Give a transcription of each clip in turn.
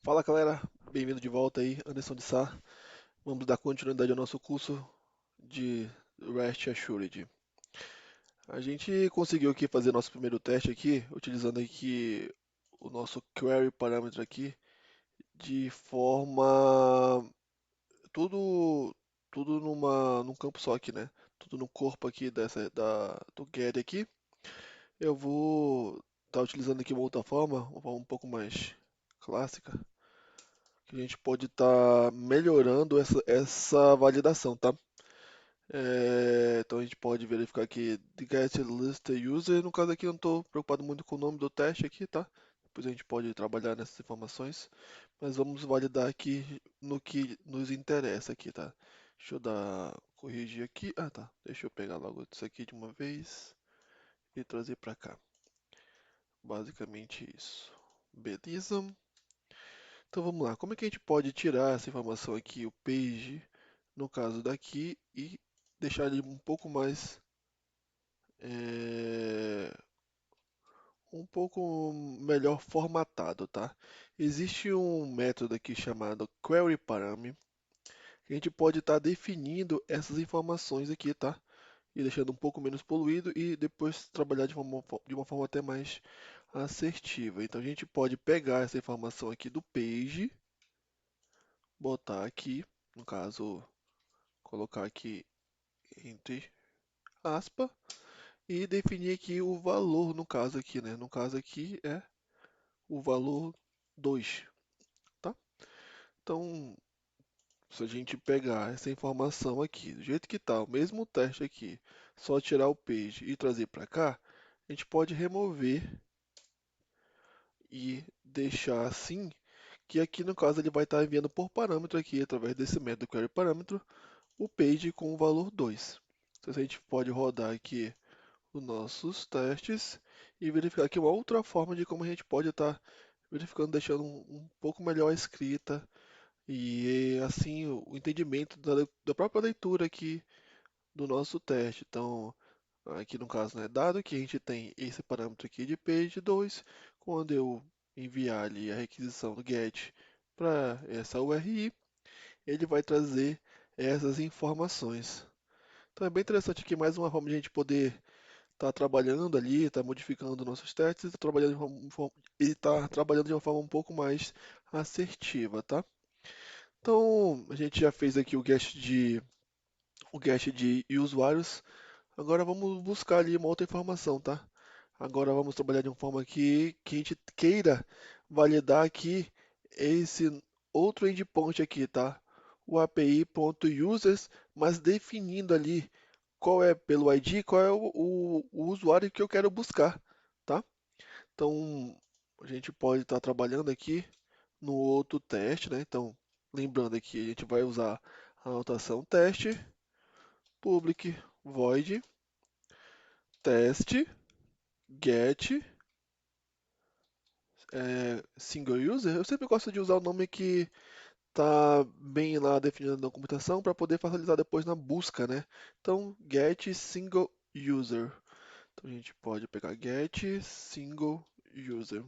Fala galera, bem-vindo de volta aí, Anderson de Sá. Vamos dar continuidade ao nosso curso de REST Assured. A gente conseguiu aqui fazer nosso primeiro teste aqui, utilizando aqui o nosso query parâmetro aqui, de forma tudo num campo só aqui, né? Tudo no corpo aqui do get aqui. Eu vou estar utilizando aqui uma forma um pouco mais clássica, que a gente pode estar melhorando essa validação, tá? Então a gente pode verificar aqui the get list user. No caso aqui eu não estou preocupado muito com o nome do teste aqui, tá? Depois a gente pode trabalhar nessas informações, mas vamos validar aqui no que nos interessa aqui, tá? Deixa eu corrigir aqui. Ah, tá. Deixa eu pegar logo isso aqui de uma vez e trazer para cá. Basicamente isso. Beleza? Então vamos lá. Como é que a gente pode tirar essa informação aqui, o page, no caso daqui, e deixar ele é, um pouco melhor formatado, tá? Existe um método aqui chamado query parameter, que a gente pode estar definindo essas informações aqui, tá? E deixando um pouco menos poluído e depois trabalhar de uma forma até mais assertiva. Então a gente pode pegar essa informação aqui do page, botar aqui, no caso, colocar aqui entre aspas, e definir aqui o valor no caso aqui, né? No caso aqui é o valor 2, tá? Então, se a gente pegar essa informação aqui, do jeito que tá, o mesmo teste aqui, só tirar o page e trazer para cá, a gente pode remover e deixar assim, que aqui no caso ele vai estar enviando por parâmetro aqui, através desse método query parâmetro, o page com o valor 2. Então, a gente pode rodar aqui os nossos testes e verificar aqui uma outra forma de como a gente pode estar verificando, deixando um pouco melhor a escrita e assim o entendimento da própria leitura aqui do nosso teste. Então, aqui no caso, né, dado que a gente tem esse parâmetro aqui de page 2, quando eu enviar ali a requisição do get para essa URI, ele vai trazer essas informações. Então é bem interessante aqui mais uma forma de a gente poder estar trabalhando ali, estar modificando nossos testes e tá trabalhando de uma forma um pouco mais assertiva, tá? Então, a gente já fez aqui o guest de usuários. Agora vamos buscar ali uma outra informação, tá? Agora vamos trabalhar de uma forma que a gente queira validar aqui esse outro endpoint aqui, tá? O API.users, mas definindo ali qual é pelo ID, qual é o usuário que eu quero buscar, tá? Então, a gente pode estar trabalhando aqui no outro teste, né? Então, lembrando aqui, a gente vai usar a anotação teste, public void teste get single user. Eu sempre gosto de usar o nome que tá bem lá definido na documentação para poder facilitar depois na busca, né? Então, get single user. Então, a gente pode pegar get single user.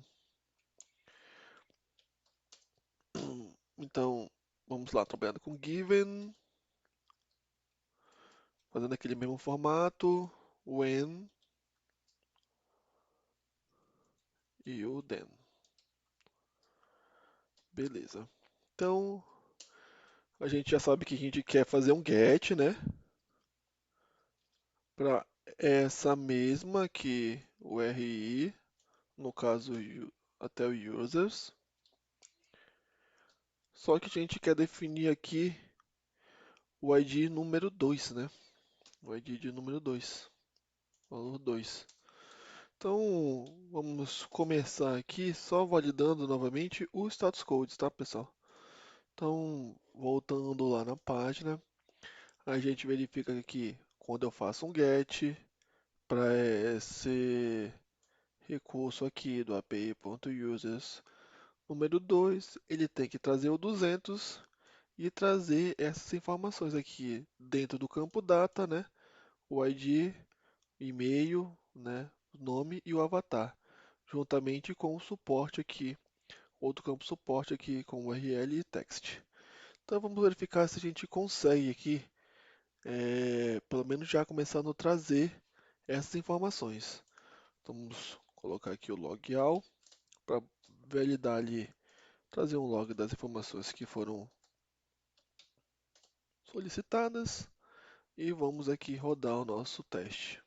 Então, vamos lá, trabalhando com given, fazendo aquele mesmo formato, when e o then. Beleza. Então, a gente já sabe que a gente quer fazer um get, né? Para essa mesma aqui, o RI, no caso até o users. Só que a gente quer definir aqui o ID número 2, né? O ID de número 2, valor 2. Então, vamos começar aqui só validando novamente o status code, tá, pessoal? Então, voltando lá na página, a gente verifica aqui quando eu faço um get para esse recurso aqui do api.users número 2, ele tem que trazer o 200 e trazer essas informações aqui dentro do campo data, né? O ID, e-mail, né? O nome e o avatar, juntamente com o suporte aqui, outro campo suporte aqui com URL e text. Então vamos verificar se a gente consegue aqui, pelo menos já começando a trazer essas informações. Então vamos colocar aqui o logout para validar ali, trazer um log das informações que foram solicitadas e vamos aqui rodar o nosso teste.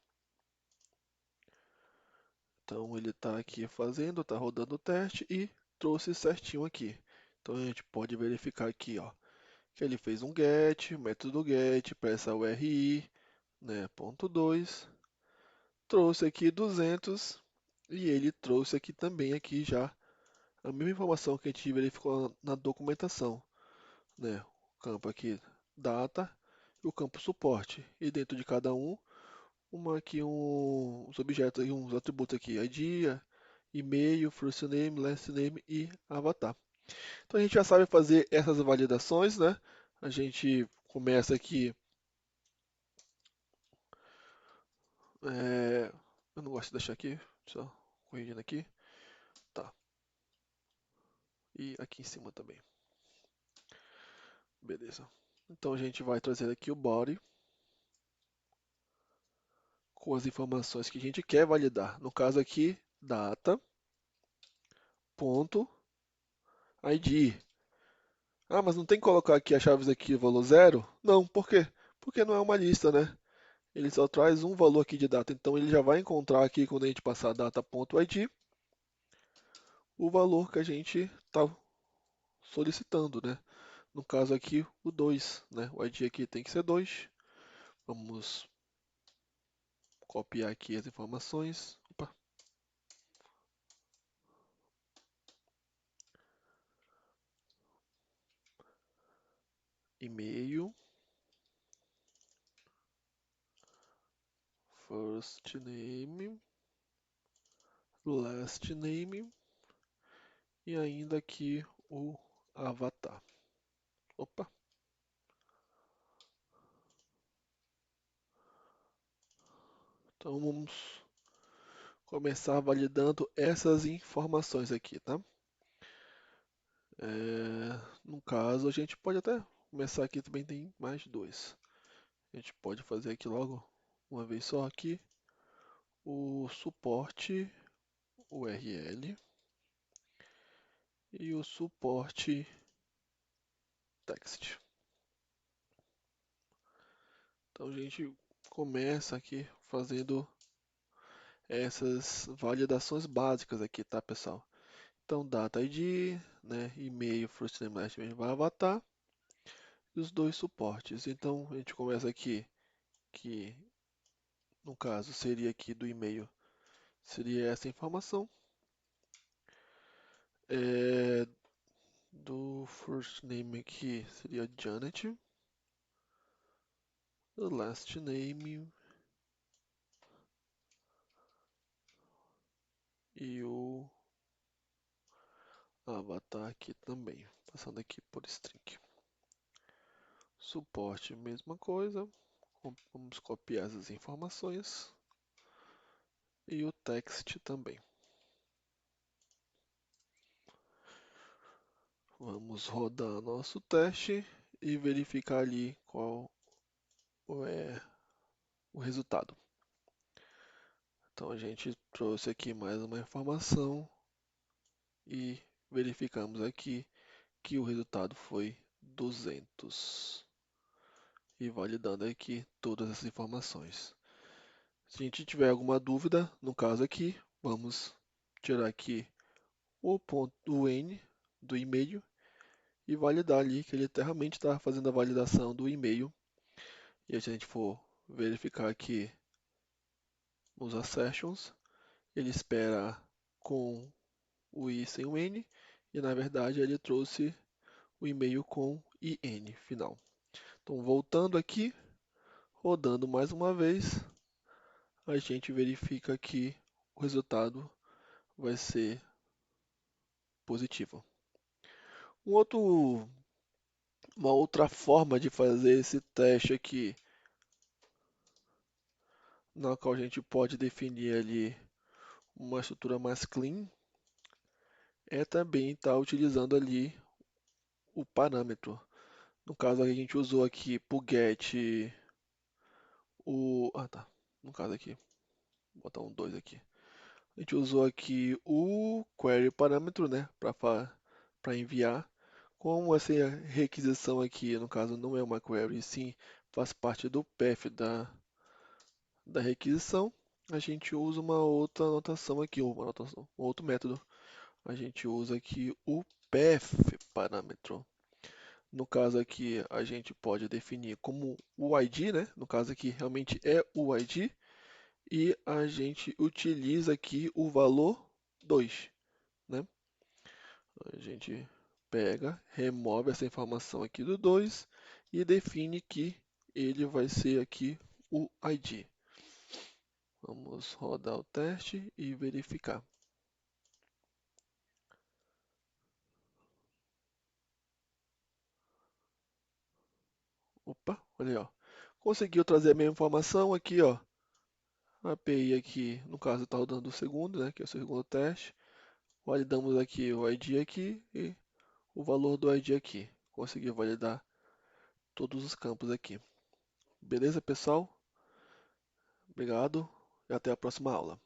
Então ele está aqui fazendo, está rodando o teste e trouxe certinho aqui. Então a gente pode verificar aqui, ó, que ele fez um get, método get para essa URI, né, ponto 2, trouxe aqui 200 e ele trouxe aqui também aqui já a mesma informação que a gente verificou na documentação, né, o campo aqui data e o campo suporte e dentro de cada um aqui uns objetos, uns atributos aqui, ID, e-mail, first name, last name e avatar. Então a gente já sabe fazer essas validações, né? A gente começa aqui, eu não gosto de deixar aqui, só corrigindo aqui, tá? E aqui em cima também, beleza. Então a gente vai trazer aqui o body com as informações que a gente quer validar. No caso aqui, data, ponto, ID. Ah, mas não tem que colocar aqui as chaves aqui, valor zero? Não, por quê? Porque não é uma lista, né? Ele só traz um valor aqui de data, então ele já vai encontrar aqui quando a gente passar data.id o valor que a gente está solicitando, né? No caso aqui, o 2, né? O ID aqui tem que ser 2. Vamos copiar aqui as informações. Opa. E-mail, first name, last name e ainda aqui o avatar. Opa. Então vamos começar validando essas informações aqui, tá? No caso, a gente pode até começar aqui, também tem mais dois. A gente pode fazer aqui logo, uma vez só aqui, o suporte URL e o suporte text. Então a gente começa aqui fazendo essas validações básicas aqui, tá, pessoal? Então, data ID, né, e-mail, first name, last name, vai avatar e os dois suportes. Então, a gente começa aqui, que no caso seria aqui do e-mail, seria essa informação. Do first name aqui seria Janet. Do last name e o avatar aqui também, passando aqui por string. Suporte, mesma coisa. Vamos copiar essas informações. E o text também. Vamos rodar nosso teste e verificar ali qual é o resultado. Então a gente trouxe aqui mais uma informação e verificamos aqui que o resultado foi 200. E validando aqui todas as informações. Se a gente tiver alguma dúvida, no caso aqui, vamos tirar aqui o ponto N do e-mail e validar ali que ele realmente está fazendo a validação do e-mail. E se a gente for verificar aqui nos assertions, ele espera com o i sem o n e na verdade ele trouxe o e-mail com in final. Então voltando aqui, rodando mais uma vez, a gente verifica que o resultado vai ser positivo. Uma outra forma de fazer esse teste aqui, na qual a gente pode definir ali uma estrutura mais clean, é também estar utilizando ali o parâmetro. No caso a gente usou aqui pro get o... Ah, tá. No caso aqui, vou botar um 2 aqui. A gente usou aqui o query parâmetro, né, para enviar. Como essa requisição aqui, no caso, não é uma query, sim faz parte do path da requisição, a gente usa uma outra anotação aqui, ou uma anotação, um outro método. A gente usa aqui o path parâmetro. No caso aqui, a gente pode definir como o ID, né? No caso aqui, realmente é o ID. E a gente utiliza aqui o valor 2, né? A gente pega, remove essa informação aqui do 2 e define que ele vai ser aqui o ID. Vamos rodar o teste e verificar. Opa, olha aí, ó. Conseguiu trazer a mesma informação aqui, ó. A API aqui, no caso, está rodando o segundo, né? Que é o segundo teste. Validamos aqui o ID aqui e o valor do ID aqui. Conseguiu validar todos os campos aqui. Beleza, pessoal? Obrigado e até a próxima aula.